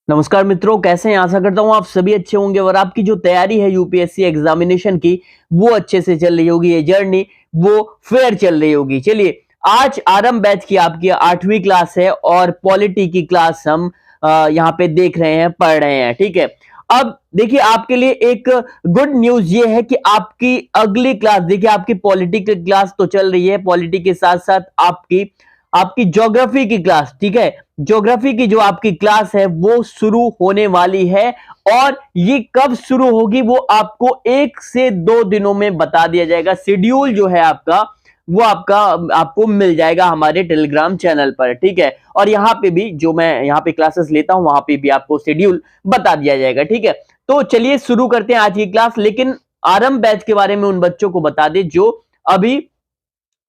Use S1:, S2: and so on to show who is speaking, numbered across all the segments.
S1: नमस्कार मित्रों, कैसे हैं? आशा करता हूं आप सभी अच्छे होंगे और आपकी जो तैयारी है यूपीएससी एग्जामिनेशन की वो अच्छे से चल रही होगी। ये जर्नी वो फेयर चल रही होगी। चलिए, आज आरंभ बैच की आपकी 8वीं क्लास है और पॉलिटी की क्लास हम यहाँ पे देख रहे हैं, पढ़ रहे हैं। ठीक है, अब देखिए आपके लिए एक गुड न्यूज ये है कि आपकी अगली क्लास, देखिए आपकी पॉलिटी की क्लास तो चल रही है, पॉलिटी के साथ साथ आपकी आपकी ज्योग्राफी की क्लास, ठीक है, ज्योग्राफी की जो आपकी क्लास है वो शुरू होने वाली है। और ये कब शुरू होगी वो आपको 1 से 2 दिनों में बता दिया जाएगा। शेड्यूल जो है आपका वो आपको मिल जाएगा हमारे टेलीग्राम चैनल पर। ठीक है, और यहाँ पे भी जो मैं यहाँ पे क्लासेस लेता हूँ वहां पे भी आपको शेड्यूल बता दिया जाएगा। ठीक है, तो चलिए शुरू करते हैं आज की क्लास। लेकिन आरंभ बैच के बारे में उन बच्चों को बता दें जो अभी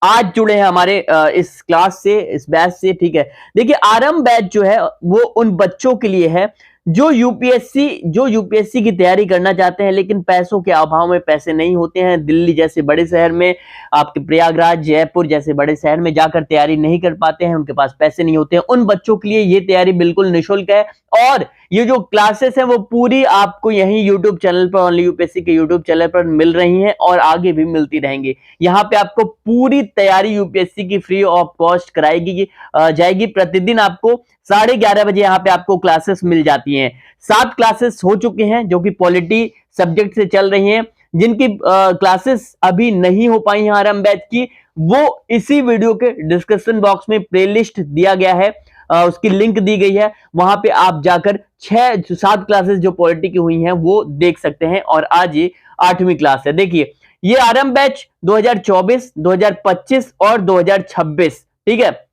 S1: आज जुड़े हैं हमारे इस क्लास से, इस बैच से। ठीक है, देखिए आरंभ बैच जो है वो उन बच्चों के लिए है जो यूपीएससी की तैयारी करना चाहते हैं, लेकिन पैसों के अभाव में पैसे नहीं होते हैं। दिल्ली जैसे बड़े शहर में, आपके प्रयागराज, जयपुर जैसे बड़े शहर में जाकर तैयारी नहीं कर पाते हैं, उनके पास पैसे नहीं होते हैं। उन बच्चों के लिए ये तैयारी बिल्कुल निःशुल्क है। और ये जो क्लासेस हैं वो पूरी आपको यहीं यूट्यूब चैनल पर, ओनली यूपीएससी के यूट्यूब चैनल पर मिल रही हैं और आगे भी मिलती रहेंगी। यहाँ पे आपको पूरी तैयारी यूपीएससी की फ्री ऑफ कॉस्ट कराएगी जाएगी। प्रतिदिन आपको 11:30 बजे यहाँ पे आपको क्लासेस मिल जाती हैं। 7 क्लासेस हो चुके हैं जो कि पॉलिटी सब्जेक्ट से चल रही हैं। जिनकी क्लासेस अभी नहीं हो पाई हैं आरंभ बैच की, वो इसी वीडियो के डिस्क्रिप्शन बॉक्स में प्लेलिस्ट दिया गया है, उसकी लिंक दी गई है। वहां पे आप जाकर 6-7 क्लासेस जो पॉलिटी की हुई हैं वो देख सकते हैं। और आज ये 8वीं क्लास है। देखिए, ये आरंभ बैच 2024, 2025 और 2026, ठीक है,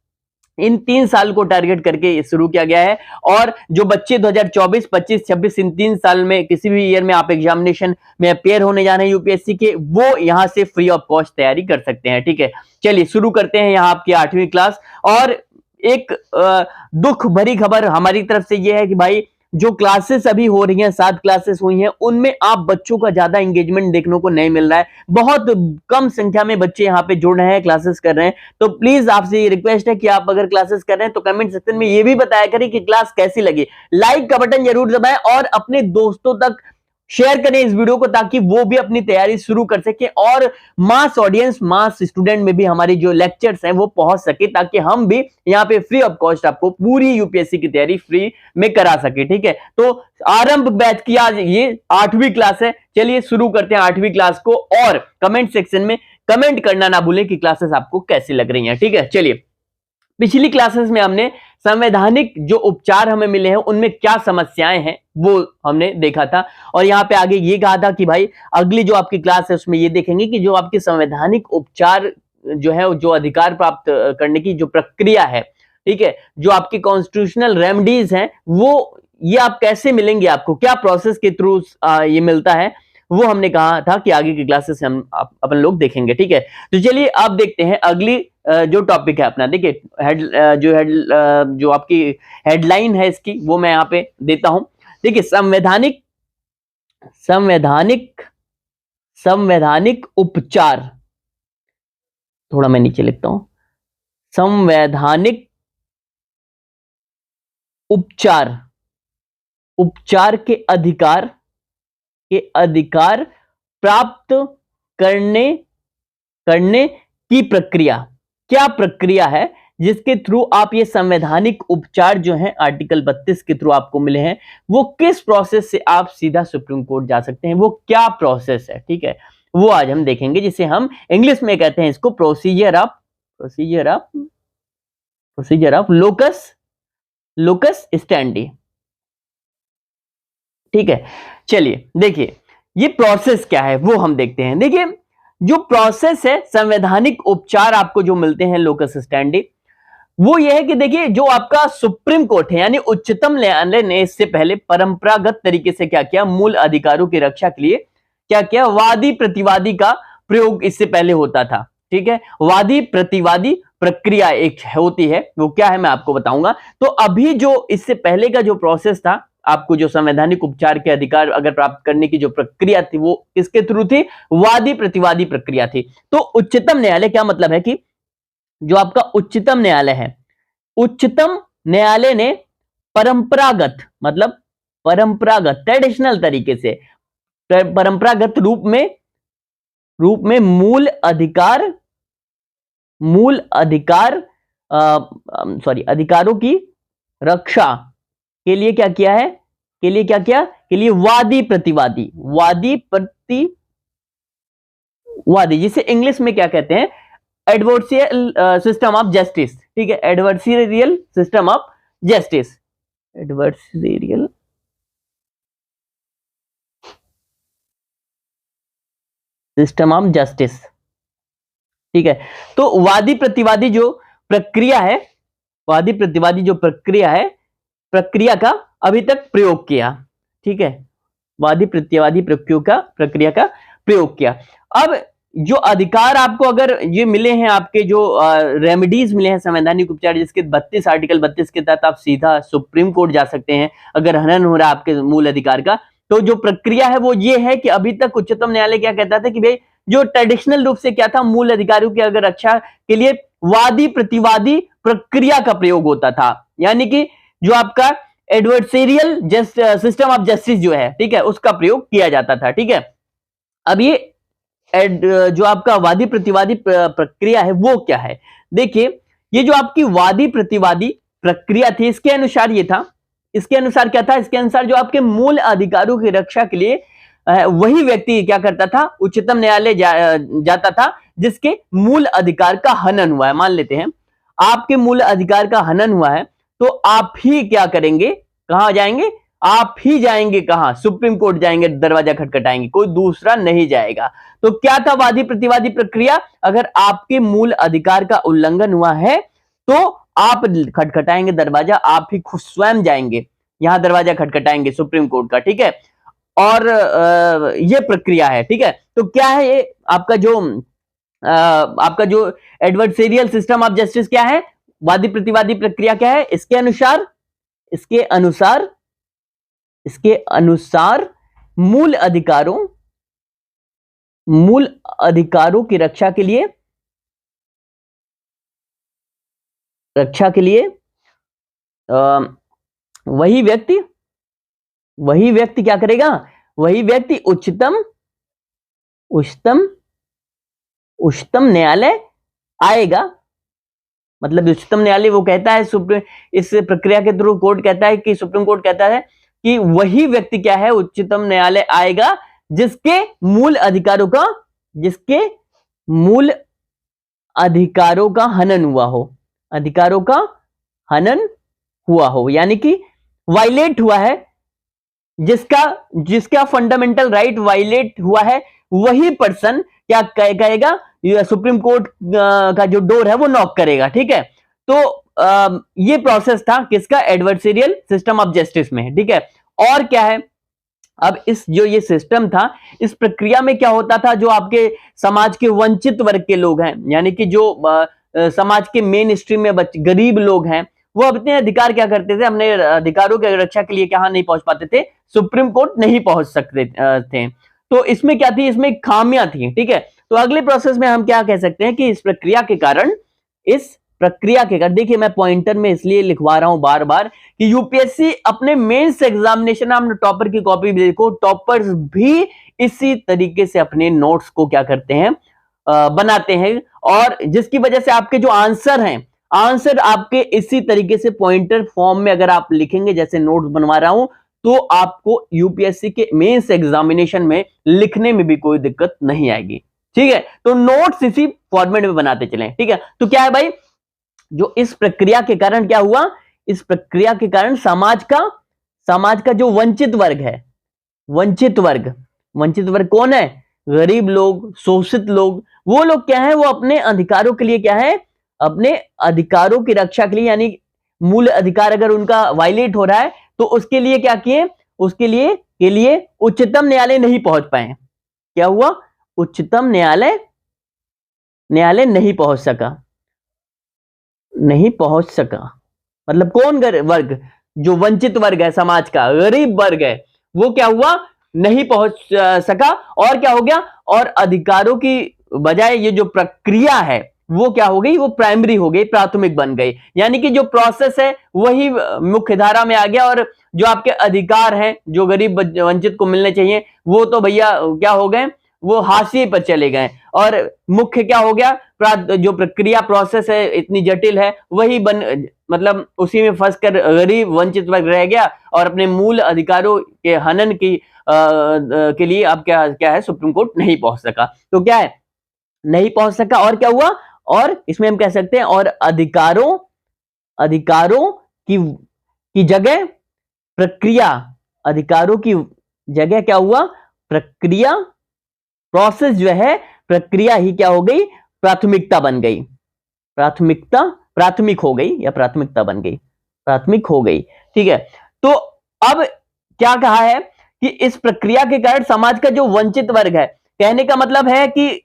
S1: इन 3 साल को टारगेट करके शुरू किया गया है। और जो बच्चे 2024, 25, 26 इन 3 साल में किसी भी ईयर में आप एग्जामिनेशन में अपेयर होने जा रहे हैं यूपीएससी के, वो यहां से फ्री ऑफ कॉस्ट तैयारी कर सकते हैं। ठीक है, चलिए शुरू करते हैं यहाँ आपकी 8वीं क्लास। और एक दुख भरी खबर हमारी तरफ से यह है कि भाई जो क्लासेस अभी हो रही हैं, 7 क्लासेस हुई हैं, उनमें आप बच्चों का ज्यादा एंगेजमेंट देखने को नहीं मिल रहा है। बहुत कम संख्या में बच्चे यहाँ पे जुड़ रहे हैं, क्लासेस कर रहे हैं। तो प्लीज आपसे ये रिक्वेस्ट है कि आप अगर क्लासेस कर रहे हैं तो कमेंट सेक्शन में ये भी बताया करें कि क्लास कैसी लगी। लाइक का बटन जरूर दबाएं और अपने दोस्तों तक शेयर करें इस वीडियो को, ताकि वो भी अपनी तैयारी शुरू कर सके और मास ऑडियंस, मास स्टूडेंट में भी हमारी जो लेक्चर्स हैं वो पहुंच सके, ताकि हम भी यहाँ पे फ्री ऑफ कॉस्ट आपको पूरी यूपीएससी की तैयारी फ्री में करा सके। ठीक है, तो आरंभ बैच की आज ये 8वीं क्लास है। चलिए शुरू करते हैं 8वीं क्लास को। और कमेंट सेक्शन में कमेंट करना ना भूलें कि क्लासेस आपको कैसी लग रही हैं। ठीक है, चलिए, पिछली क्लासेस में हमने संवैधानिक जो उपचार हमें मिले हैं उनमें क्या समस्याएं हैं वो हमने देखा था। और यहाँ पे आगे ये कहा था कि भाई अगली जो आपकी क्लास है उसमें ये देखेंगे कि जो आपकी संवैधानिक उपचार जो है, जो अधिकार प्राप्त करने की जो प्रक्रिया है, ठीक है, जो आपकी कॉन्स्टिट्यूशनल रेमेडीज हैं, वो ये आप कैसे मिलेंगे, आपको क्या प्रोसेस के थ्रू ये मिलता है, वो हमने कहा था कि आगे की क्लासेस हम अपन लोग देखेंगे। ठीक है, तो चलिए अब देखते हैं अगली जो टॉपिक है अपना। देखिए जो आपकी हेडलाइन है इसकी वो मैं यहाँ पे देता हूं। देखिए, संवैधानिक संवैधानिक संवैधानिक उपचार, थोड़ा मैं नीचे लिखता हूं, संवैधानिक उपचार, उपचार के अधिकार प्राप्त करने करने की प्रक्रिया, क्या प्रक्रिया है जिसके थ्रू आप ये संवैधानिक उपचार जो है आर्टिकल 32 के थ्रू आपको मिले हैं, वो किस प्रोसेस से आप सीधा सुप्रीम कोर्ट जा सकते हैं, वो क्या प्रोसेस है। ठीक है, वो आज हम देखेंगे, जिसे हम इंग्लिश में कहते हैं इसको प्रोसीजर ऑफ लोकस स्टैंडी। ठीक है, चलिए देखिए ये प्रोसेस क्या है वो हम देखते हैं। देखिए, जो प्रोसेस है संवैधानिक उपचार आपको जो मिलते हैं लोकस स्टैंडी, वो ये है कि देखिए जो आपका सुप्रीम कोर्ट है यानी उच्चतम न्यायालय ने इससे पहले परंपरागत तरीके से क्या किया, मूल अधिकारों की रक्षा के लिए क्या किया, वादी प्रतिवादी का प्रयोग इससे पहले होता था। ठीक है, वादी प्रतिवादी प्रक्रिया एक होती है, वो क्या है मैं आपको बताऊंगा। तो अभी जो इससे पहले का जो प्रोसेस था, आपको जो संवैधानिक उपचार के अधिकार अगर प्राप्त करने की जो प्रक्रिया थी वो किसके थ्रू थी, वादी प्रतिवादी प्रक्रिया थी। तो उच्चतम न्यायालय, क्या मतलब है कि जो आपका उच्चतम न्यायालय है, उच्चतम न्यायालय ने परंपरागत, मतलब परंपरागत ट्रेडिशनल तरीके से, परंपरागत रूप में मूल अधिकार अधिकारों की रक्षा के लिए क्या किया है, के लिए क्या किया, के लिए वादी प्रतिवादी, जिसे इंग्लिश में क्या कहते हैं, एडवर्सियल सिस्टम ऑफ जस्टिस, ठीक है, adversarial system of justice, adversarial system of justice, ठीक है। तो वादी प्रतिवादी जो प्रक्रिया है, वादी प्रतिवादी जो प्रक्रिया है, प्रक्रिया का अभी तक प्रयोग किया, ठीक है, वादी प्रतिवादी प्रक्रिया का प्रयोग किया। अब जो अधिकार आपको अगर ये मिले हैं, आपके जो रेमेडीज मिले हैं संवैधानिक उपचार, जिसके 32 आर्टिकल 32 के तहत आप सीधा सुप्रीम कोर्ट जा सकते हैं अगर हनन हो रहा है आपके मूल अधिकार का। तो जो प्रक्रिया है वो ये है कि अभी तक उच्चतम न्यायालय क्या कहता था कि भाई जो ट्रेडिशनल रूप से क्या था, मूल अधिकारों की अगर रक्षा के लिए वादी प्रतिवादी प्रक्रिया का प्रयोग होता था, यानी कि जो आपका एडवर्सेरियल सिस्टम ऑफ जस्टिस जो है, ठीक है, उसका प्रयोग किया जाता था, ठीक है। अब ये जो आपका वादी प्रतिवादी प्रक्रिया है वो क्या है, देखिए, ये जो आपकी वादी प्रतिवादी प्रक्रिया थी, इसके अनुसार ये था, इसके अनुसार क्या था, इसके अनुसार जो आपके मूल अधिकारों की रक्षा के लिए वही व्यक्ति क्या करता था, उच्चतम न्यायालय जाता था जिसके मूल अधिकार का हनन हुआ है। मान लेते हैं आपके मूल अधिकार का हनन हुआ है, तो आप ही क्या करेंगे, कहां जाएंगे, आप ही जाएंगे, कहां, सुप्रीम कोर्ट जाएंगे, दरवाजा खटखटाएंगे, कोई दूसरा नहीं जाएगा। तो क्या था वादी प्रतिवादी प्रक्रिया, अगर आपके मूल अधिकार का उल्लंघन हुआ है तो आप खटखटाएंगे दरवाजा, आप ही खुद स्वयं जाएंगे, यहां दरवाजा खटखटाएंगे सुप्रीम कोर्ट का, ठीक है। और ये प्रक्रिया है, ठीक है। तो क्या है ये आपका जो एडवर्सेरियल सिस्टम ऑफ जस्टिस क्या है, वादी प्रतिवादी प्रक्रिया क्या है, इसके अनुसार मूल अधिकारों की रक्षा के लिए वही व्यक्ति क्या करेगा, वही व्यक्ति उच्चतम न्यायालय आएगा। मतलब उच्चतम न्यायालय वो कहता है, इस प्रक्रिया के थ्रू कोर्ट कहता है कि सुप्रीम कोर्ट कहता है कि वही व्यक्ति क्या है, उच्चतम न्यायालय आएगा जिसके मूल अधिकारों का हनन हुआ हो, यानी कि वायलेट हुआ है, जिसका फंडामेंटल राइट वायलेट हुआ है, वही पर्सन क्या कहेगा, सुप्रीम कोर्ट का जो डोर है वो नॉक करेगा, ठीक है। तो ये प्रोसेस था किसका, एडवर्सेरियल सिस्टम ऑफ जस्टिस में, ठीक है। और क्या है, अब ये सिस्टम था, इस प्रक्रिया में क्या होता था, जो आपके समाज के वंचित वर्ग के लोग हैं, यानी कि जो समाज के मेन स्ट्रीम में गरीब लोग हैं, वो अपने अधिकार क्या करते थे, अपने अधिकारों की रक्षा के लिए कहां नहीं पहुंच पाते थे, सुप्रीम कोर्ट नहीं पहुंच सकते थे। तो इसमें क्या थी, इसमें खामियां थी, ठीक है। तो अगले प्रोसेस में हम क्या कह सकते हैं कि इस प्रक्रिया के कारण देखिए मैं पॉइंटर में इसलिए लिखवा रहा हूं बार बार कि यूपीएससी अपने मेंस एग्जामिनेशन, हमने टॉपर की कॉपी भी देखो, टॉपर्स भी इसी तरीके से अपने नोट्स को क्या करते हैं, बनाते हैं, और जिसकी वजह से आपके जो आंसर आपके इसी तरीके से पॉइंटर फॉर्म में अगर आप लिखेंगे, जैसे नोट्स बनवा रहा हूं, तो आपको यूपीएससी के मेंस एग्जामिनेशन में लिखने में भी कोई दिक्कत नहीं आएगी, ठीक है। तो नोट्स इसी फॉर्मेट में बनाते चलें, ठीक है। तो क्या है भाई, जो इस प्रक्रिया के कारण क्या हुआ, इस प्रक्रिया के कारण समाज का जो वंचित वर्ग कौन है, गरीब लोग, शोषित लोग, वो लोग क्या है, वो अपने अधिकारों के लिए क्या है, अपने अधिकारों की रक्षा के लिए, यानी मूल अधिकार अगर उनका वायलेट हो रहा है, तो उसके लिए क्या किए, उसके लिए उच्चतम न्यायालय नहीं पहुंच पाए। क्या हुआ, उच्चतम न्यायालय नहीं पहुंच सका। मतलब कौन वर्ग, जो वंचित वर्ग है, समाज का गरीब वर्ग है, वो क्या हुआ, नहीं पहुंच सका। और क्या हो गया, और अधिकारों की बजाय ये जो प्रक्रिया है, वो क्या हो गई, वो प्राइमरी हो गई, प्राथमिक बन गई। यानी कि जो प्रोसेस है वही मुख्य धारा में आ गया, और जो आपके अधिकार हैं जो गरीब वंचित को मिलने चाहिए वो तो भैया क्या हो गए, वो हाशिए पर चले गए। और मुख्य क्या हो गया, जो प्रक्रिया प्रोसेस है इतनी जटिल है वही मतलब उसी में फंस कर गरीब वंचित वर्ग रह गया और अपने मूल अधिकारों के हनन की के लिए अब क्या क्या है, सुप्रीम कोर्ट नहीं पहुंच सका। तो क्या है, नहीं पहुंच सका, और क्या हुआ, और इसमें हम कह सकते हैं और अधिकारों अधिकारों की जगह प्रक्रिया, अधिकारों की जगह क्या हुआ, प्रक्रिया, प्रोसेस जो है, प्रक्रिया ही क्या हो गई, प्राथमिकता बन गई। प्राथमिकता प्राथमिक हो गई या प्राथमिकता बन गई, प्राथमिक हो गई। ठीक है, तो अब क्या कहा है कि इस प्रक्रिया के कारण समाज का जो वंचित वर्ग है, कहने का मतलब है कि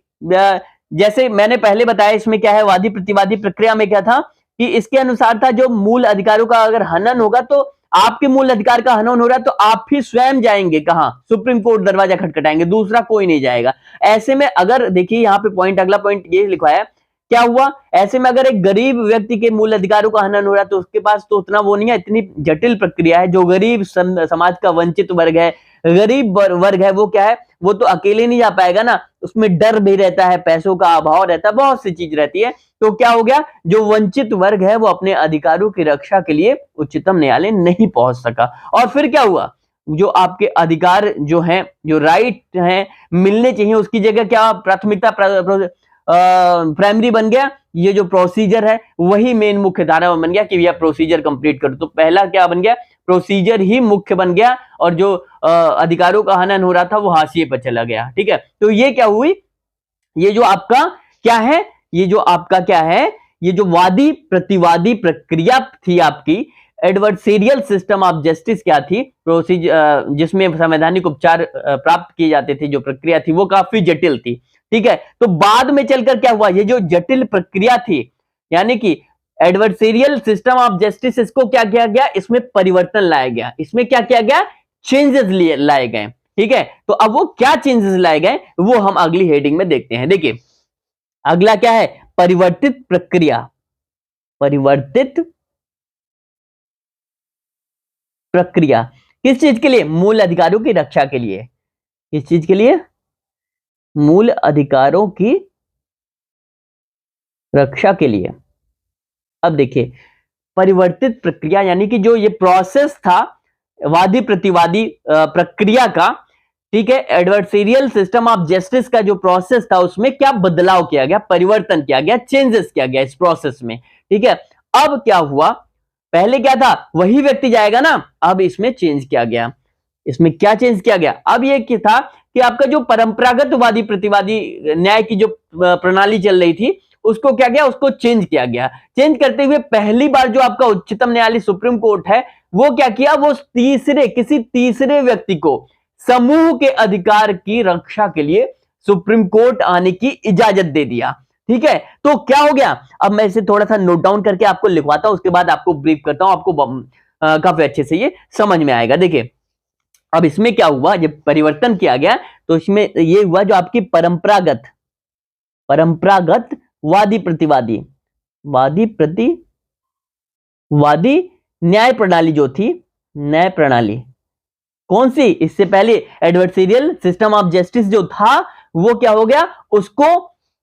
S1: जैसे मैंने पहले बताया इसमें क्या है, वादी प्रतिवादी प्रक्रिया में क्या था कि इसके अनुसार था जो मूल अधिकारों का अगर हनन होगा तो आपके मूल अधिकार का हनन हो रहा है तो आप ही स्वयं जाएंगे कहां, सुप्रीम कोर्ट दरवाजा खटखटाएंगे, दूसरा कोई नहीं जाएगा। ऐसे में अगर देखिए यहां पे पॉइंट, अगला पॉइंट ये लिखवाया है, क्या हुआ, ऐसे में अगर एक गरीब व्यक्ति के मूल अधिकारों का हनन हो रहा है तो उसके पास तो उतना वो नहीं है, इतनी जटिल प्रक्रिया है। जो गरीब समाज का वंचित वर्ग है, गरीब वर्ग है, वो क्या है, वो तो अकेले नहीं जा पाएगा ना, उसमें डर भी रहता है, पैसों का अभाव रहता है, बहुत सी चीज रहती है। तो क्या हो गया, जो वंचित वर्ग है वो अपने अधिकारों की रक्षा के लिए उच्चतम न्यायालय नहीं पहुंच सका। और फिर क्या हुआ, जो आपके अधिकार जो हैं, जो राइट हैं मिलने चाहिए, उसकी जगह क्या प्राथमिकता प्राइमरी बन गया। ये जो प्रोसीजर है वही मेन मुख्य धारा बन गया कि भैया प्रोसीजर कंप्लीट करो। तो पहला क्या बन गया, प्रोसीजर ही मुख्य बन गया, और जो अधिकारों का हनन हो रहा था वो हाशिए पर चला गया। ठीक है, तो ये क्या हुई, ये जो आपका क्या है, ये जो आपका क्या है, ये जो वादी प्रतिवादी प्रक्रिया थी आपकी, एडवर्सेरियल सिस्टम ऑफ जस्टिस क्या थी, प्रोसीजर जिसमें संवैधानिक उपचार प्राप्त किए जाते थे, जो प्रक्रिया थी वो काफी जटिल थी। ठीक है, तो बाद में चलकर क्या हुआ, ये जो जटिल प्रक्रिया थी, यानी कि एडवर्सेरियल सिस्टम ऑफ जस्टिस, इसको क्या किया गया, इसमें परिवर्तन लाया गया, इसमें क्या किया गया, चेंजेस लाए गए। ठीक है, तो अब वो क्या चेंजेस लाए गए वो हम अगली हेडिंग में देखते हैं। देखिए अगला क्या है, परिवर्तित प्रक्रिया, परिवर्तित प्रक्रिया किस चीज के लिए, मूल अधिकारों की रक्षा के लिए, किस चीज के लिए, मूल अधिकारों की रक्षा के लिए। अब देखिए परिवर्तित प्रक्रिया यानी कि जो ये प्रोसेस था वादी प्रतिवादी प्रक्रिया का, ठीक है, एडवर्सेरियल सिस्टम ऑफ जस्टिस का जो प्रोसेस था उसमें क्या बदलाव किया गया, परिवर्तन किया गया, चेंजेस किया गया इस प्रोसेस में। ठीक है, अब क्या हुआ, पहले क्या था, वही व्यक्ति जाएगा ना, अब इसमें चेंज किया गया। इसमें क्या चेंज किया गया, अब ये क्या था कि आपका जो परंपरागत वादी प्रतिवादी न्याय की जो प्रणाली चल रही थी उसको क्या गया, उसको चेंज किया गया। चेंज करते हुए पहली बार जो आपका उच्चतम न्यायालय सुप्रीम कोर्ट है वो क्या किया, वो किसी तीसरे व्यक्ति को समूह के अधिकार की रक्षा के लिए सुप्रीम कोर्ट आने की इजाजत दे दिया। ठीक है, तो क्या हो गया, अब मैं इसे थोड़ा सा नोट डाउन करके आपको लिखवाता हूं, उसके बाद आपको ब्रीफ करता हूं, आपको काफी अच्छे से ये समझ में आएगा। देखिए अब इसमें क्या हुआ, जब परिवर्तन किया गया तो इसमें ये हुआ, जो आपकी परंपरागत वादी प्रतिवादी न्याय प्रणाली जो थी, न्याय प्रणाली कौन सी, इससे पहले एडवर्सेरियल सिस्टम ऑफ जस्टिस जो था वो क्या हो गया, उसको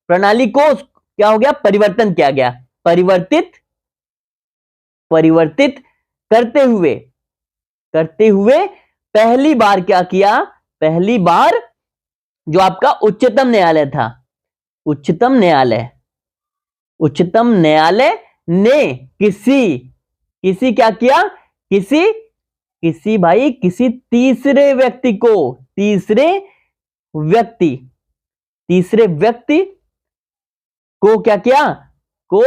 S1: प्रणाली को क्या हो गया, परिवर्तन किया गया। परिवर्तित करते हुए पहली बार क्या किया, पहली बार जो आपका उच्चतम न्यायालय था, उच्चतम न्यायालय ने किसी क्या किया, किसी तीसरे व्यक्ति को क्या किया, को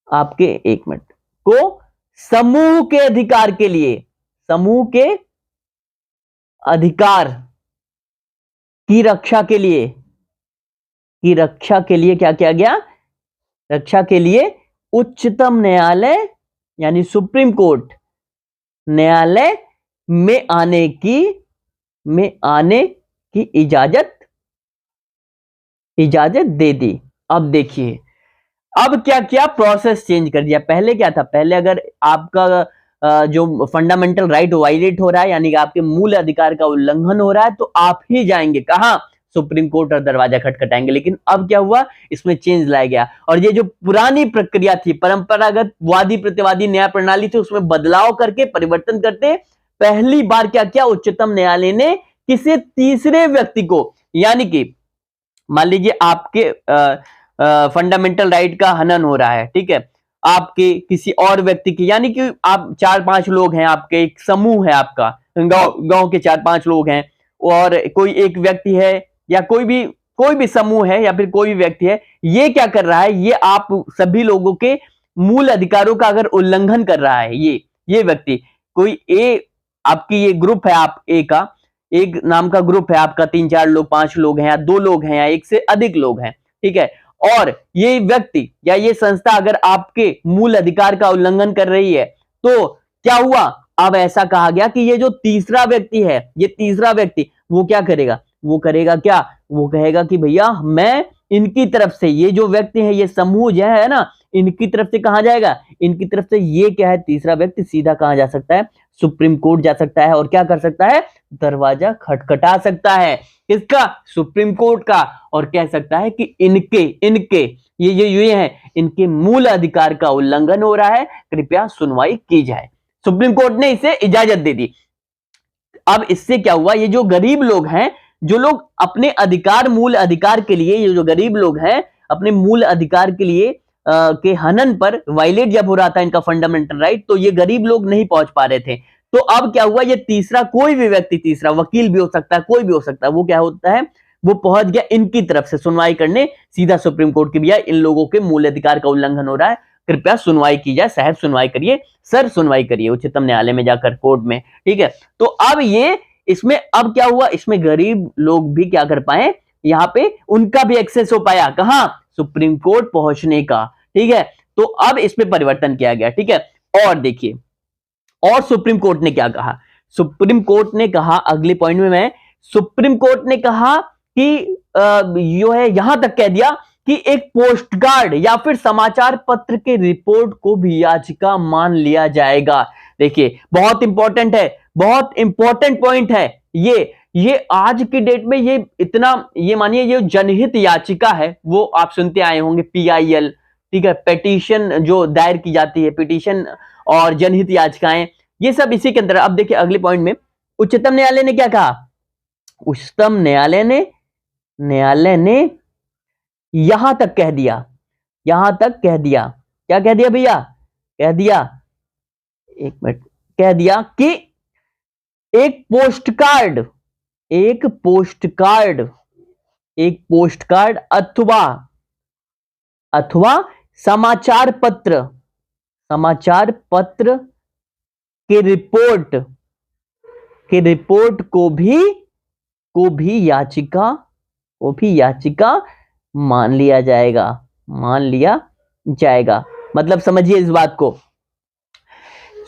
S1: आपके एक मिनट को समूह के अधिकार के लिए, समूह के अधिकार की रक्षा के लिए क्या किया गया, रक्षा के लिए उच्चतम न्यायालय यानी सुप्रीम कोर्ट न्यायालय में आने की इजाजत दे दी। अब देखिए, अब क्या किया, प्रोसेस चेंज कर दिया। पहले क्या था, पहले अगर आपका जो फंडामेंटल राइट वायलेट हो रहा है, यानी कि आपके मूल अधिकार का उल्लंघन हो रहा है, तो आप ही जाएंगे कहां, सुप्रीम कोर्ट, और दरवाजा खटखटाएंगे। लेकिन अब क्या हुआ, इसमें चेंज लाया गया, और ये जो पुरानी प्रक्रिया थी, परंपरागत वादी प्रतिवादी न्याय प्रणाली थी, उसमें बदलाव करके, परिवर्तन करते पहली बार क्या किया, उच्चतम न्यायालय ने किसी तीसरे व्यक्ति को, यानी कि मान लीजिए आपके फंडामेंटल राइट का हनन हो रहा है, ठीक है, आपके किसी और व्यक्ति की, यानी कि आप 4-5 लोग हैं, आपके एक समूह है, आपका गांव के 4-5 लोग हैं, और कोई एक व्यक्ति है, या कोई भी समूह है, या फिर कोई भी व्यक्ति है, ये क्या कर रहा है, ये आप सभी लोगों के मूल अधिकारों का अगर उल्लंघन कर रहा है, ये व्यक्ति, कोई आपकी ये ग्रुप है, आप का एक नाम का ग्रुप है आपका, 3-4 लोग, 5 लोग हैं, या 2 लोग हैं, या एक से अधिक लोग हैं, ठीक है, और ये व्यक्ति या ये संस्था अगर आपके मूल अधिकार का उल्लंघन कर रही है, तो क्या हुआ, अब ऐसा कहा गया कि ये जो तीसरा व्यक्ति है, ये तीसरा व्यक्ति वो क्या करेगा, वो करेगा क्या, वो कहेगा कि भैया मैं इनकी तरफ से, ये जो व्यक्ति है, ये समूह जो है ना, इनकी तरफ से कहां जाएगा, इनकी तरफ से ये क्या है, तीसरा व्यक्ति सीधा कहां जा सकता है, सुप्रीम कोर्ट जा सकता है, और क्या कर सकता है, दरवाजा खटखटा सकता है, किसका, सुप्रीम कोर्ट का, और कह सकता है कि इनके ये हैं, इनके मूल अधिकार का उल्लंघन हो रहा है, कृपया सुनवाई की जाए। सुप्रीम कोर्ट ने इसे इजाजत दे दी। अब इससे क्या हुआ, ये जो गरीब लोग हैं, जो लोग अपने अधिकार, मूल अधिकार के लिए, ये जो गरीब लोग हैं अपने मूल अधिकार के लिए के हनन पर, वायलेट जब हो रहा था इनका फंडामेंटल राइट, तो ये गरीब लोग नहीं पहुंच पा रहे थे। तो अब क्या हुआ, ये तीसरा कोई भी व्यक्ति, तीसरा वकील भी हो सकता है, कोई भी हो सकता है, वो क्या होता है, वो पहुंच गया इनकी तरफ से सुनवाई करने, सीधा सुप्रीम कोर्ट की, भैया इन लोगों के मूल अधिकार का उल्लंघन हो रहा है, कृपया सुनवाई की जाए, साहब सुनवाई करिए, सर सुनवाई करिए उच्चतम न्यायालय में जाकर, कोर्ट में, ठीक है। तो अब ये इसमें अब क्या हुआ, इसमें गरीब लोग भी क्या कर पाए, यहां पे उनका भी एक्सेस हो पाया, कहां, सुप्रीम कोर्ट पहुंचने का, ठीक है। तो अब इसमें परिवर्तन किया गया, ठीक है। और देखिए, और सुप्रीम कोर्ट ने क्या कहा, सुप्रीम कोर्ट ने कहा, अगले पॉइंट में मैं, सुप्रीम कोर्ट ने कहा कि जो है, यहां तक कह दिया कि एक पोस्ट कार्ड या फिर समाचार पत्र के रिपोर्ट को भी याचिका मान लिया जाएगा। देखिए बहुत इंपॉर्टेंट है, बहुत इंपॉर्टेंट पॉइंट है ये आज की डेट में, ये इतना, ये मानिए, ये जनहित याचिका है, वो आप सुनते आए होंगे, PIL, ठीक है, पिटीशन जो दायर की जाती है, पिटीशन और जनहित याचिकाएं, ये सब इसी के अंदर। अब देखिए अगले पॉइंट में, उच्चतम न्यायालय ने क्या कहा, उच्चतम न्यायालय ने यहां तक कह दिया, यहां तक कह दिया, क्या कह दिया भैया, कह दिया, एक मिनट, कह दिया कि एक पोस्ट कार्ड अथवा समाचार पत्र के रिपोर्ट को भी याचिका मान लिया जाएगा। मतलब समझिए इस बात को,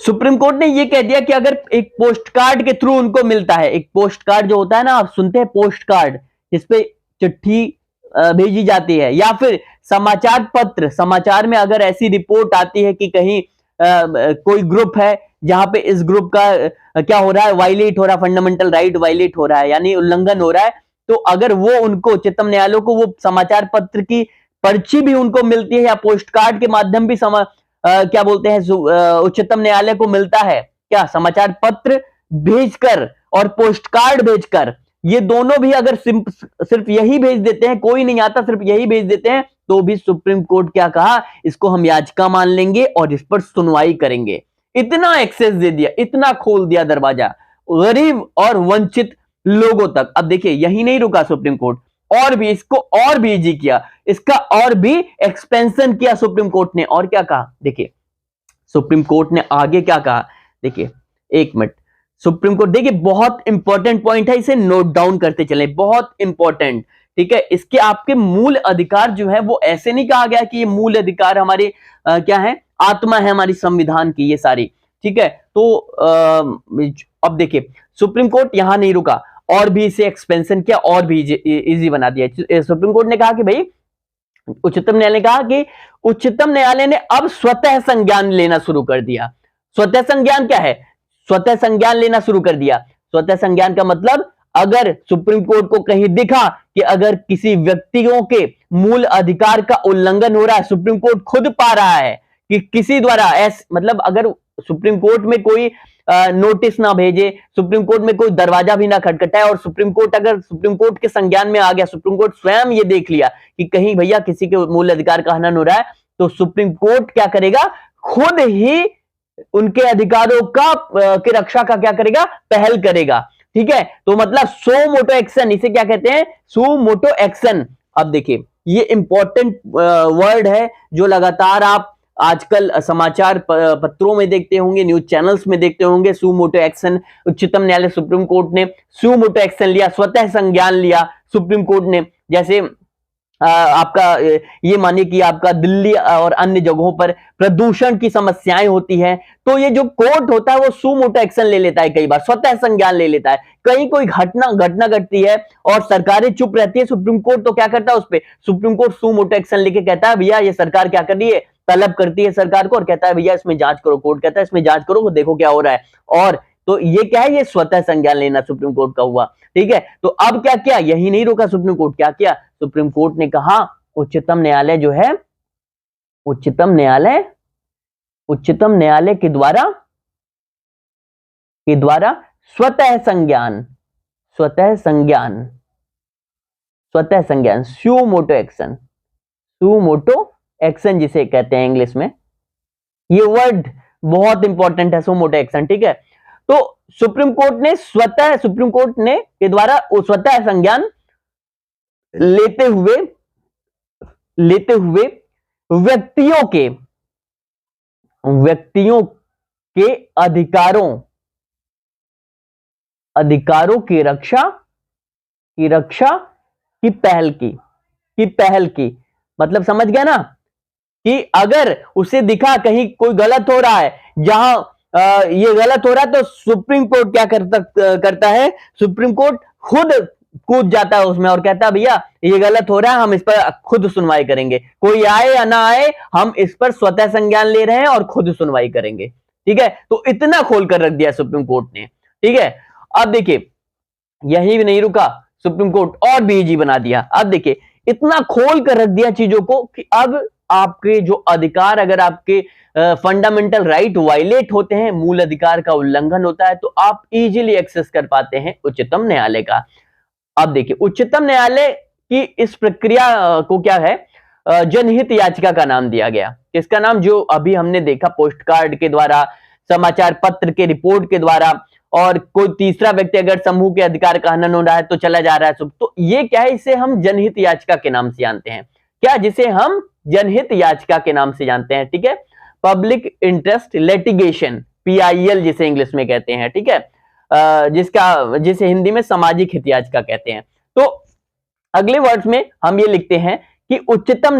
S1: सुप्रीम कोर्ट ने यह कह दिया कि अगर एक पोस्ट कार्ड के थ्रू उनको मिलता है, एक पोस्ट कार्ड जो होता है ना, आप सुनते हैं पोस्ट कार्ड, जिसपे चिट्ठी भेजी जाती है, या फिर समाचार में अगर ऐसी रिपोर्ट आती है कि कहीं कोई ग्रुप है जहां पे इस ग्रुप का क्या हो रहा है, वायलेट हो रहा है, फंडामेंटल राइट वायलेट हो रहा है, यानी उल्लंघन हो रहा है, तो अगर वो उनको, उच्चतम न्यायालय को वो समाचार पत्र की पर्ची भी उनको मिलती है, या पोस्ट कार्ड के माध्यम भी क्या बोलते हैं, उच्चतम न्यायालय को मिलता है, क्या समाचार पत्र भेजकर और पोस्ट कार्ड भेजकर, ये दोनों भी अगर सिर्फ यही भेज देते हैं, कोई नहीं आता, सिर्फ यही भेज देते हैं, तो भी सुप्रीम कोर्ट क्या कहा, इसको हम याचिका मान लेंगे और इस पर सुनवाई करेंगे। इतना एक्सेस दे दिया, इतना खोल दिया दरवाजा गरीब और वंचित लोगों तक। अब देखिए यही नहीं रुका सुप्रीम कोर्ट, और भी इसको और भी इजी किया, इसका और भी एक्सपेंशन किया सुप्रीम कोर्ट ने। और क्या कहा, देखिए सुप्रीम कोर्ट ने आगे क्या कहा, देखिए एक मिनट, सुप्रीम कोर्ट, देखिए बहुत इंपॉर्टेंट पॉइंट है, इसे नोट डाउन करते चले, बहुत इंपॉर्टेंट, ठीक है। इसके आपके मूल अधिकार जो है, वो ऐसे नहीं कहा गया कि ये मूल अधिकार हमारे क्या है, आत्मा है हमारी संविधान की, ये सारी, ठीक है। तो अब देखिए सुप्रीम कोर्ट यहां नहीं रुका, और भी इसे एक्सपेंशन किया, और भी इजी बना दिया। सुप्रीम कोर्ट ने कहा कि भाई उच्चतम न्यायालय ने कहा कि उच्चतम न्यायालय ने अब स्वतः संज्ञान लेना शुरू कर दिया। स्वतः संज्ञान क्या है? स्वतः संज्ञान लेना शुरू कर दिया। स्वतः संज्ञान का मतलब, अगर सुप्रीम कोर्ट को कहीं दिखा कि अगर किसी व्यक्तियों के मूल अधिकार का उल्लंघन हो रहा है, सुप्रीम कोर्ट खुद पा रहा है कि किसी द्वारा मतलब अगर सुप्रीम कोर्ट में कोई नोटिस ना भेजे, सुप्रीम कोर्ट में कोई दरवाजा भी ना खटखटाए, और सुप्रीम कोर्ट अगर सुप्रीम कोर्ट के संज्ञान में आ गया, सुप्रीम कोर्ट स्वयं ये देख लिया कि कहीं भैया किसी के मूल अधिकार का हनन हो रहा है, तो सुप्रीम कोर्ट क्या करेगा? खुद ही उनके अधिकारों का की रक्षा का क्या करेगा? पहल करेगा। ठीक है, तो मतलब सो मोटो एक्शन, इसे क्या कहते हैं? सो मोटो एक्शन। अब देखिए, ये इंपॉर्टेंट वर्ड है जो लगातार आप आजकल समाचार पत्रों में देखते होंगे, न्यूज चैनल्स में देखते होंगे। सू मोटो एक्शन, उच्चतम न्यायालय सुप्रीम कोर्ट ने सू मोटो एक्शन लिया, स्वतः संज्ञान लिया सुप्रीम कोर्ट ने। जैसे आपका ये मानिए कि आपका दिल्ली और अन्य जगहों पर प्रदूषण की समस्याएं होती है, तो ये जो कोर्ट होता है वो सू मोटो एक्शन ले लेता है, कई बार स्वतः संज्ञान ले लेता है। कहीं कोई घटना घटती है और सरकारें चुप रहती है, सुप्रीम कोर्ट तो क्या करता है? उस पर सुप्रीम कोर्ट सू मोटो एक्शन लेके कहता है भैया ये सरकार क्या कर रही है, तलब करती है सरकार को और कहता है भैया इसमें जांच करो। कोर्ट कहता है इसमें जांच करो, देखो क्या हो रहा है। और तो ये क्या है? ये स्वतः संज्ञान लेना सुप्रीम कोर्ट का हुआ। ठीक है, तो अब क्या किया? यही नहीं रुका सुप्रीम कोर्ट, क्या किया? सुप्रीम कोर्ट ने कहा उच्चतम न्यायालय जो है, उच्चतम न्यायालय के द्वारा स्वतः संज्ञान सू मोटो एक्शन जिसे कहते हैं इंग्लिश में, ये वर्ड बहुत इंपॉर्टेंट है, सू मोटो एक्शन। ठीक है, तो सुप्रीम कोर्ट ने के द्वारा स्वतः संज्ञान लेते हुए व्यक्तियों के अधिकारों की रक्षा की पहल की। मतलब समझ गया ना कि अगर उसे दिखा कहीं कोई गलत हो रहा है, जहां ये गलत हो रहा है, तो सुप्रीम कोर्ट क्या करता है? सुप्रीम कोर्ट खुद कूद जाता है उसमें और कहता है भैया ये गलत हो रहा है, हम इस पर खुद सुनवाई करेंगे, कोई आए या ना आए, हम इस पर स्वतः संज्ञान ले रहे हैं और खुद सुनवाई करेंगे। ठीक है, तो इतना खोल कर रख दिया सुप्रीम कोर्ट ने। ठीक है, अब देखिए यही भी नहीं रुका, सुप्रीम कोर्ट और भी इजी बना दिया। अब देखिए इतना खोल कर रख दिया चीजों को कि अब आपके जो अधिकार, अगर आपके फंडामेंटल राइट वायलेट होते हैं, मूल अधिकार का उल्लंघन होता है, तो आप इजीली एक्सेस कर पाते हैं उच्चतम न्यायालय का। अब देखिए उच्चतम न्यायालय की इस प्रक्रिया को क्या है? जनहित याचिका का नाम दिया गया। किसका नाम? जो अभी हमने देखा पोस्ट कार्ड के द्वारा, समाचार पत्र के रिपोर्ट के द्वारा, और कोई तीसरा व्यक्ति अगर समूह के अधिकार का हनन हो रहा है तो चला जा रहा है, तो ये क्या है? इसे हम जनहित याचिका के नाम से जानते हैं। क्या? जिसे जिसे जानते हैं। ठीक है, पब्लिक इंटरेस्ट लिटिगेशन, PIL जिसे इंग्लिश में कहते हैं। ठीक है, जिसे हिंदी में सामाजिक हित याचिका कहते हैं। तो अगले वर्ड्स में हम ये लिखते हैं कि उच्चतम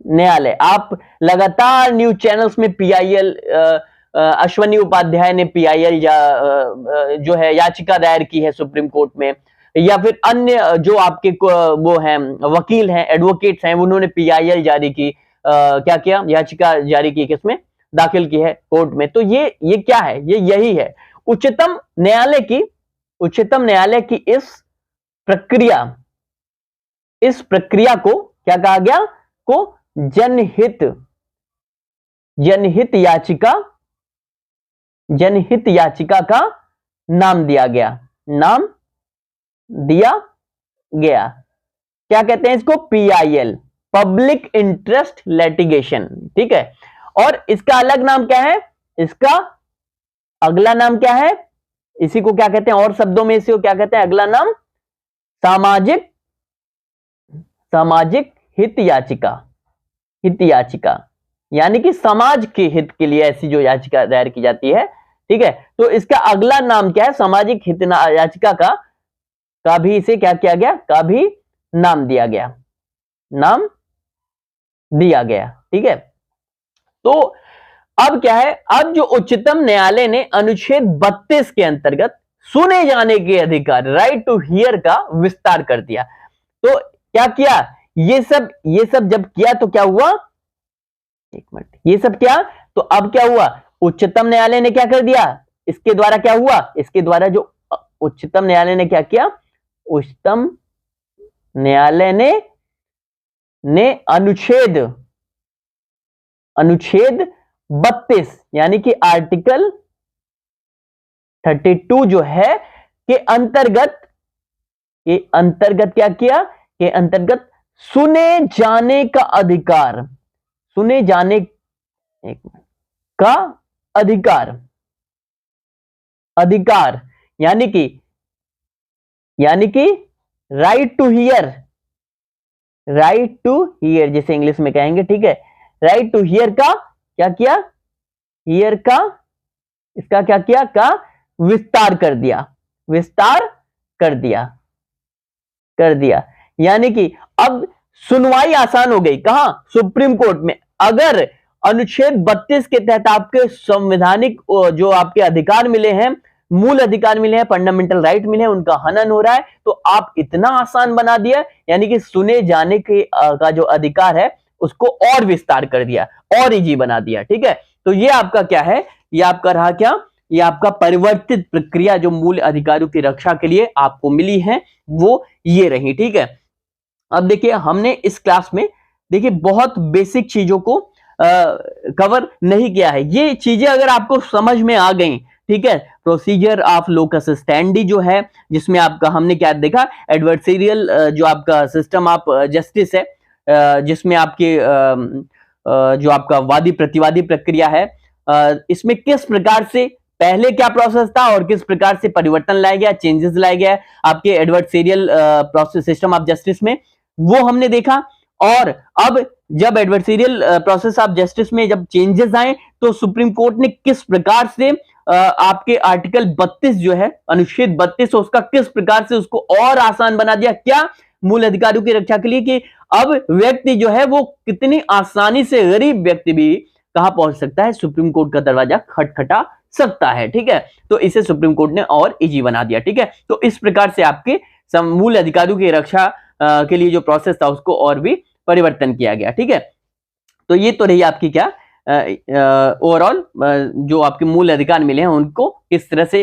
S1: न्यायालय, आप लगातार न्यूज चैनल्स में PIL, अश्वनी उपाध्याय ने PIL जो है याचिका दायर की है सुप्रीम कोर्ट में, या फिर अन्य जो आपके वो हैं वकील हैं, एडवोकेट्स हैं, उन्होंने PIL जारी की, क्या किया? याचिका जारी की, किसमें? दाखिल की है कोर्ट में। तो ये क्या है? ये यही है उच्चतम न्यायालय की इस प्रक्रिया को क्या कहा गया? को जनहित याचिका का नाम दिया गया। क्या कहते हैं इसको? PIL, public interest litigation. ठीक है, और इसका अलग नाम क्या है? इसका अगला नाम क्या है? इसी को क्या कहते हैं? और शब्दों में इसी को क्या कहते हैं? अगला नाम सामाजिक हित याचिका, यानी कि समाज के हित के लिए ऐसी जो याचिका दायर की जाती है। ठीक है, तो इसका अगला नाम क्या है? सामाजिक हित याचिका का भी इसे क्या किया गया? का भी नाम दिया गया। ठीक है, तो अब क्या है? अब जो उच्चतम न्यायालय ने अनुच्छेद 32 के अंतर्गत सुने जाने के अधिकार, राइट टू हियर, का विस्तार कर दिया। तो क्या किया, ये सब जब किया तो क्या हुआ, एक मिनट, ये सब क्या, तो अब क्या हुआ, उच्चतम न्यायालय ने क्या कर दिया, इसके द्वारा क्या हुआ, इसके द्वारा जो उच्चतम न्यायालय ने क्या किया, उच्चतम न्यायालय ने अनुच्छेद 32 यानी कि आर्टिकल 32 जो है के अंतर्गत क्या किया, के अंतर्गत सुने जाने का अधिकार, सुने जाने एक मिनट का अधिकार यानी कि राइट टू हियर जिसे इंग्लिश में कहेंगे, ठीक है, राइट टू हियर का क्या किया, हियर का इसका क्या किया, का विस्तार कर दिया यानी कि अब सुनवाई आसान हो गई, कहां, सुप्रीम कोर्ट में। अगर अनुच्छेद 32 के तहत आपके संवैधानिक जो आपके अधिकार मिले हैं, मूल अधिकार मिले हैं, फंडामेंटल राइट मिले हैं, उनका हनन हो रहा है, तो आप इतना आसान बना दिया, यानी कि सुने जाने के का जो अधिकार है उसको और विस्तार कर दिया, और इजी बना दिया, ठीक है। तो ये आपका क्या है, ये आपका रहा क्या, ये आपका परिवर्तित प्रक्रिया जो मूल अधिकारों की रक्षा के लिए आपको मिली है वो ये रही, ठीक है। अब देखिए हमने इस क्लास में देखिए बहुत बेसिक चीजों को कवर नहीं किया है, ये चीजें अगर आपको समझ में आ गई, ठीक है, प्रोसीजर ऑफ लोकस स्टैंडी जो है, जिसमें आपका हमने क्या देखा, एडवर्सरियल जो आपका सिस्टम ऑफ जस्टिस है, जिसमें आपके जो आपका वादी प्रतिवादी प्रक्रिया है, इसमें किस प्रकार से पहले क्या प्रोसेस था और किस प्रकार से परिवर्तन लाया गया, चेंजेस लाया गया आपके adversarial process system of justice में, वो हमने देखा। और अब जब एडवर्सरियल प्रोसेस ऑफ जस्टिस में जब चेंजेस आए तो सुप्रीम कोर्ट ने किस प्रकार से आपके आर्टिकल 32 जो है, अनुच्छेद 32, उसका किस प्रकार से उसको और आसान बना दिया, क्या, मूल अधिकारों की रक्षा के लिए, कि अब व्यक्ति जो है वो कितनी आसानी से, गरीब व्यक्ति भी कहां पहुंच सकता है, सुप्रीम कोर्ट का दरवाजा खटखटा सकता है, ठीक है। तो इसे सुप्रीम कोर्ट ने और इजी बना दिया, ठीक है। तो इस प्रकार से आपके मूल अधिकारों की रक्षा के लिए जो प्रोसेस था उसको और भी परिवर्तन किया गया, ठीक है। तो ये तो रही आपकी क्या ओवरऑल जो आपके मूल अधिकार मिले हैं उनको किस तरह से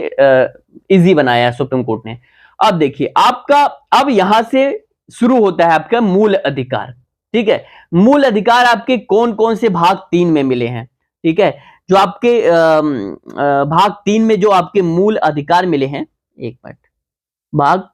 S1: इजी बनाया है सुप्रीम कोर्ट ने। अब देखिए आपका, अब यहां से शुरू होता है आपका मूल अधिकार, ठीक है। मूल अधिकार आपके कौन कौन से भाग 3 में मिले हैं, ठीक है। जो आपके भाग 3 में जो आपके मूल अधिकार मिले हैं, एक मिनट, भाग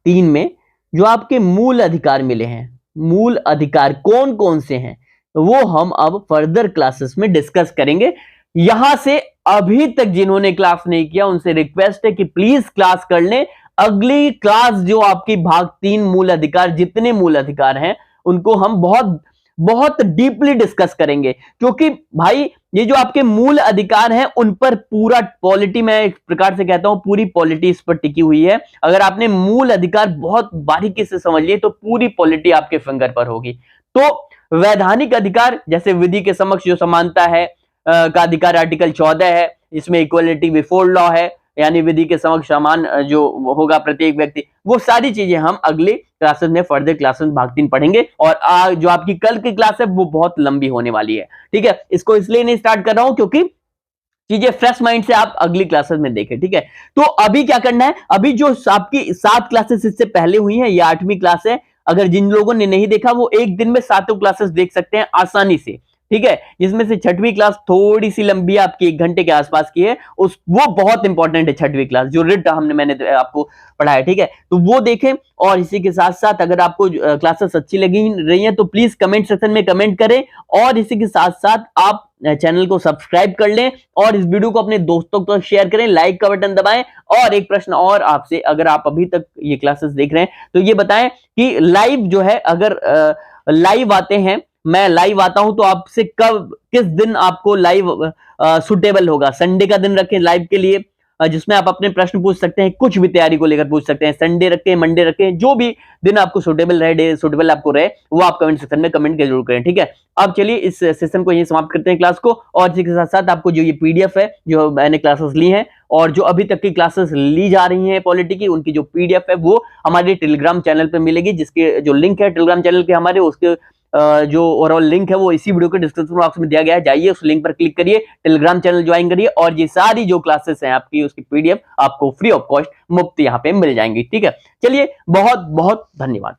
S1: 3 में जो आपके मूल अधिकार मिले हैं, मूल अधिकार कौन कौन से हैं वो हम अब फर्दर क्लासेस में डिस्कस करेंगे। यहां से अभी तक जिन्होंने क्लास नहीं किया उनसे रिक्वेस्ट है कि प्लीज क्लास कर लें। अगली क्लास जो आपकी भाग 3 मूल अधिकार, जितने मूल अधिकार हैं उनको हम बहुत बहुत डीपली डिस्कस करेंगे, क्योंकि भाई ये जो आपके मूल अधिकार हैं उन पर पूरा पॉलिटी, मैं एक प्रकार से कहता हूं पूरी पॉलिटी इस पर टिकी हुई है। अगर आपने मूल अधिकार बहुत बारीकी से समझ लिए तो पूरी पॉलिटी आपके फिंगर पर होगी। तो वैधानिक अधिकार जैसे विधि के समक्ष जो समानता है का अधिकार आर्टिकल 14 है, इसमें इक्वलिटी बिफोर लॉ है, यानी विधि के समक्ष समान जो होगा प्रत्येक व्यक्ति, वो सारी चीजें हम अगले क्लासेस में, फर्दर क्लासेस में भाग 3 पढ़ेंगे। और जो आपकी कल की क्लास है वो बहुत लंबी होने वाली है, ठीक है। इसको इसलिए नहीं स्टार्ट कर रहा हूं क्योंकि चीजें फ्रेश माइंड से आप अगली क्लासेस में देखें, ठीक है। तो अभी क्या करना है, अभी जो आपकी 7 क्लासेस इससे पहले हुई हैं, ये 8वीं क्लास है। अगर जिन लोगों ने नहीं देखा वो एक दिन में 7 क्लासेस देख सकते हैं आसानी से, ठीक है। जिसमें से 6वीं क्लास थोड़ी सी लंबी है, आपकी 1 घंटे के आसपास की है, वो बहुत इंपॉर्टेंट है 6वीं क्लास, जो रिट मैंने आपको पढ़ाया, ठीक है। तो वो देखें। और इसी के साथ साथ अगर आपको क्लासेस अच्छी लगी रही हैं तो प्लीज कमेंट सेक्शन में कमेंट करें, और इसी के साथ साथ आप चैनल को सब्सक्राइब कर लें और इस वीडियो को अपने दोस्तों को शेयर करें, लाइक का बटन दबाएं। और एक प्रश्न और आपसे, अगर आप अभी तक ये क्लासेस देख रहे हैं तो ये बताएं कि लाइव जो है, अगर लाइव आते हैं, मैं लाइव आता हूं तो आपसे कब, किस दिन आपको लाइव सुटेबल होगा। संडे का दिन रखें लाइव के लिए, जिसमें आप अपने प्रश्न पूछ सकते हैं, कुछ भी तैयारी को लेकर पूछ सकते हैं। संडे रखें, मंडे रखें, जो भी दिन आपको सुटेबल रहे, डे सुटेबल आपको रहे, वो आप कमेंट सेक्शन में कमेंट जरूर करें, ठीक है। अब चलिए इस सेशन को यहीं समाप्त करते हैं क्लास को, और इसी के साथ साथ आपको जो ये पीडीएफ है, जो मैंने क्लासेस ली हैं और जो अभी तक की क्लासेस ली जा रही हैं पॉलिटी की, उनकी जो पीडीएफ है वो हमारे टेलीग्राम चैनल पे मिलेगी, जिसके जो लिंक है टेलीग्राम चैनल के हमारे, उसके जो ओवरऑल लिंक है वो इसी वीडियो के डिस्क्रिप्शन बॉक्स में दिया गया है। जाइए उस लिंक पर क्लिक करिए, टेलीग्राम चैनल ज्वाइन करिए, और ये सारी जो क्लासेस हैं आपकी, उसकी पीडीएफ आपको फ्री ऑफ कॉस्ट मुफ्त यहाँ पे मिल जाएंगी, ठीक है। चलिए बहुत बहुत धन्यवाद।